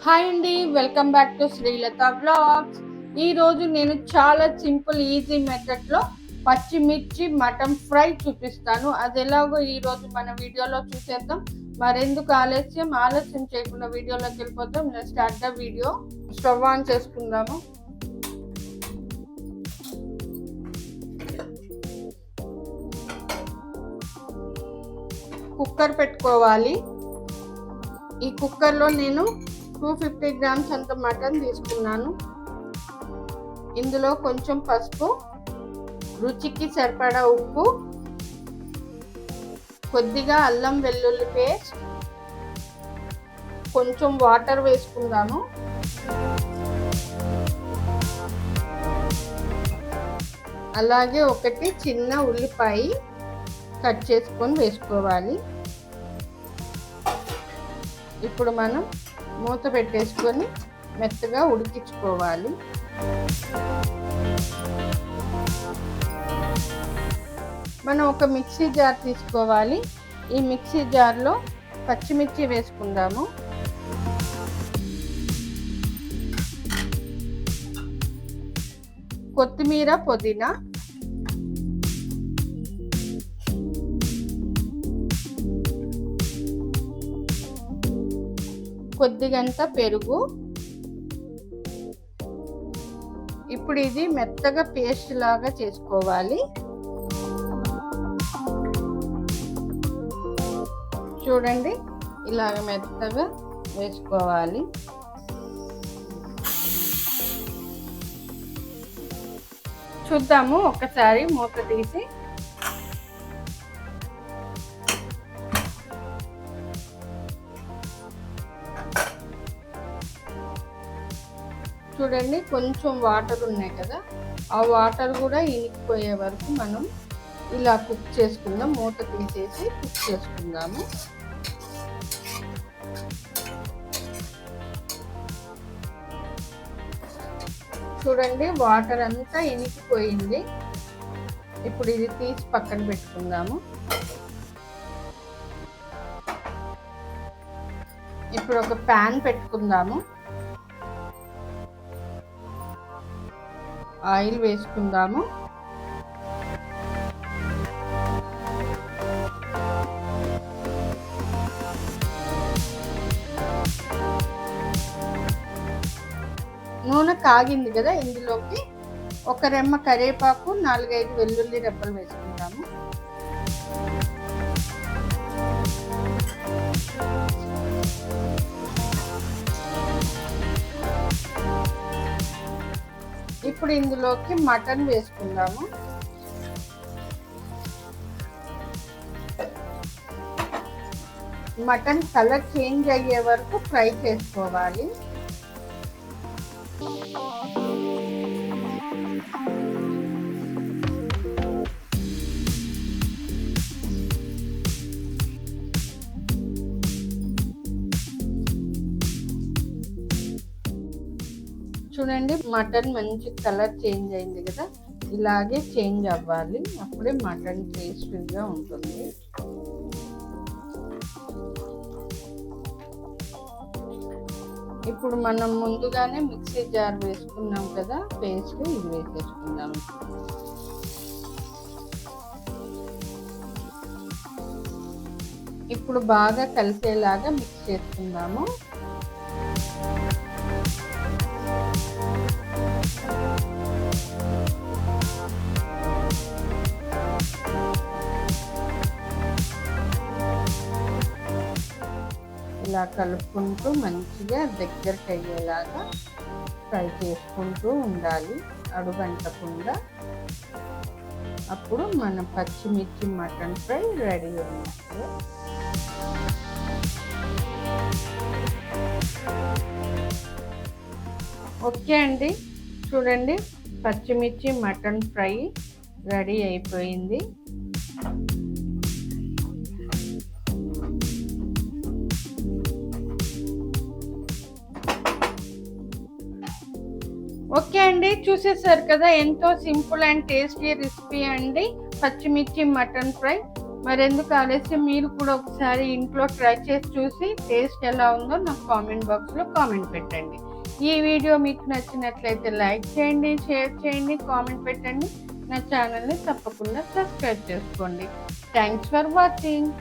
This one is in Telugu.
హాయ్ అండి, welcome back to Srilatha blogs. ఈరోజు నేను చాలా సింపుల్ ఈజీ మెథడ్లో పచ్చిమిర్చి మటన్ ఫ్రై చూపిస్తాను. అది ఎలాగో ఈరోజు మన వీడియోలో చూసేద్దాం. మరెందుకు ఆలస్యం చేయకుండా వీడియోలోకి వెళ్ళిపోతాం. నేను start the video. Stove on చేసుకుందాము. కుక్కర్ పెట్టుకోవాలి. ఈ కుక్కర్లో నేను 250 గ్రామ్స్ అంత మటన్ తీసుకున్నాను. ఇందులో కొంచెం పసుపు, రుచికి సరిపడా ఉప్పు, కొద్దిగా అల్లం వెల్లుల్లి పేస్ట్, కొంచెం వాటర్ వేసుకుందాము. అలాగే ఒకటి చిన్న ఉల్లిపాయ కట్ చేసుకొని వేసుకోవాలి. ఇప్పుడు మనం మూత పెట్టేసుకొని మెత్తగా ఉడికించుకోవాలి. మనం ఒక మిక్సీ జార్ తీసుకోవాలి. ఈ మిక్సీ జార్లో పచ్చిమిర్చి వేసుకుందాము. కొత్తిమీర, పుదీనా, కొద్దిగంత పెరుగు. ఇప్పుడు ఇది మెత్తగా పేస్ట్ లాగా చేసుకోవాలి. చూడండి, ఇలాగ మెత్తగా వేసుకోవాలి. చూద్దాము ఒకసారి మూత తీసి. చూడండి, కొంచెం వాటర్ ఉన్నాయి కదా, ఆ వాటర్ కూడా ఇనికిపోయే వరకు మనం ఇలా కుక్ చేసుకుందాం. మూత తీసేసి కుక్ చేసుకుందాము. చూడండి, వాటర్ అంతా ఇనికిపోయింది. ఇప్పుడు ఇది తీసి పక్కన పెట్టుకుందాము. ఇప్పుడు ఒక ప్యాన్ పెట్టుకుందాము. ఆయిల్ వేసుకుందాము. నూనె కాగింది కదా, ఇందులోకి ఒక రెమ్మ కరివేపాకు, 4-5 వెల్లుల్లి రెబ్బలు వేసుకుందాము. ఇప్పుడు ఇందులోకి మటన్ వేసుకుందాము. మటన్ కలర్ చేంజ్ అయ్యే వరకు ఫ్రై చేసుకోవాలి. చూడండి, మటన్ మంచి కలర్ చేంజ్ అయింది కదా, ఇలాగే చేంజ్ అవ్వాలి. అప్పుడే మటన్ టేస్టీగా ఉంటుంది. ఇప్పుడు మనం ముందుగానే మిక్సీ జార్ వేసుకున్నాం కదా పేస్ట్, ఇది వేసేసుకుందాం. ఇప్పుడు బాగా కలిసేలాగా మిక్స్ చేసుకుందాము. ఇలా కలుపుకుంటూ మంచిగా దగ్గరికి అయ్యేలాగా ఫ్రై చేసుకుంటూ ఉండాలి, అడుగంటకుండా. అప్పుడు మన పచ్చిమిర్చి మటన్ ఫ్రై రెడీ అయినట్టు. ఓకే అండి, చూడండి, పచ్చిమిర్చి మటన్ ఫ్రై రెడీ అయిపోయింది. ఓకే అండి, చూసేసారు కదా, ఎంతో సింపుల్ అండ్ టేస్టీ రెసిపీ అండి పచ్చిమిర్చి మటన్ ఫ్రై. మరెందుకు ఆలస్యం, మీరు కూడా ఒకసారి ఇంట్లో ట్రై చేసి చూసి టేస్ట్ ఎలా ఉందో నాకు కామెంట్ బాక్స్లో కామెంట్ పెట్టండి. ఈ వీడియో మీకు నచ్చినట్లయితే లైక్ చేయండి, షేర్ చేయండి, కామెంట్ పెట్టండి. నా ఛానల్ని తప్పకుండా సబ్స్క్రైబ్ చేసుకోండి. Thanks for watching.